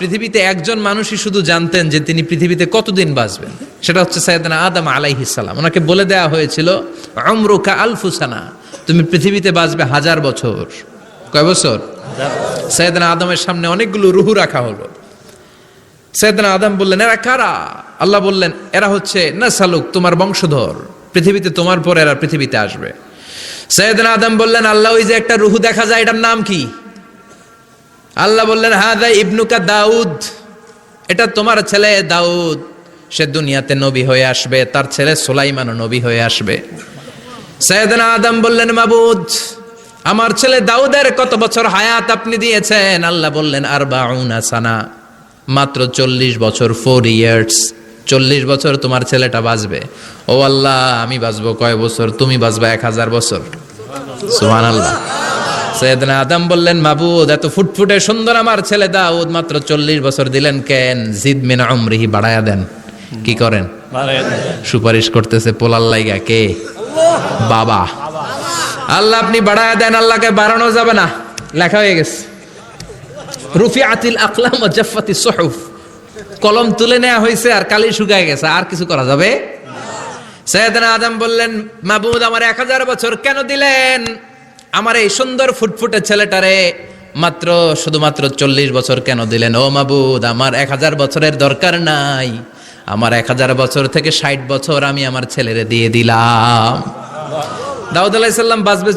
পৃথিবীতে একজন মানুষই শুধু জানতেন যে তিনি পৃথিবীতে কতদিন বাঁচবেন, সেটা হচ্ছে সাইয়েদনা আদম আলাইহিস সালাম। ওনাকে বলে দেওয়া হয়েছিল উমরুকা আলফু সানা, তুমি পৃথিবীতে বাঁচবে 1000 বছর। কয় বছর? সাইয়েদনা আদমের সামনে অনেকগুলো রুহু রাখা হলো। সাইয়েদনা আদম বললেন, এরা কারা? আল্লাহ বললেন, এরা হচ্ছে নাসালুক, তোমার বংশধর, পৃথিবীতে তোমার পর এরা পৃথিবীতে আসবে। সাইয়েদনা আদম বললেন, আল্লাহ ওই যে একটা রুহু দেখা যায়, এটার নাম কি? আল্লাহ বললেন, হাদা ইবনুকা দাউদ, এটা তোমার ছেলে দাউদ, সে দুনিয়াতে নবী হয়ে আসবে, তার ছেলে সুলাইমানও নবী হয়ে আসবে। সাইয়েদনা আদম বললেন, মাবুদ, আমার ছেলে দাউদের কত বছর হায়াত আপনি দিয়েছেন? আল্লাহ বললেন, 40 সানা, মাত্র 40 বছর, 4 ইয়ার্স, 40 বছর তোমার ছেলেটা বাঁচবে। ও আল্লাহ, আমি বাঁচবো কয় বছর? তুমি বাঁচবা 1000 বছর। সুবহানাল্লাহ। সাইয়েদনা আদম বললেন, মাবুদ, এত ফুটফুটে সুন্দর আমার ছেলে দাউদ, মাত্র 40 বছর দিলেন কেন? জিদ মিন উমরিহি, বাড়ায়া দেন। কি করেন? সুপারিশ করতেছে পোলার লাইগা কে? বাবা। আল্লাহ আপনি বাড়ায়া দেন। আল্লাহকে বাড়ানো যাবে না, লেখা হয়ে গেছে। রুফিআতিল আকলাম ওয়া জাফফাতিস সুহুফ, কলম তুলে নেওয়া হয়েছে আর কালি শুকায় গেছে, আর কিছু করা যাবে? সাইয়েদনা আদম বললেন, মাবুদ, আমার 1000 বছর কেন দিলেন? আমার এই সুন্দর ফুটফুটে ছেলেটারে মাত্র শুধুমাত্র 40 বছর কেন দিলেন? ও মাবুদ, আমার 1000 বছরের দরকার নাই, আমার 1000 বছর থেকে 60 বছর আমি আমার ছেলেরে দিয়ে দিলাম। দাউদ আলাইহিস সালাম বাঁচবে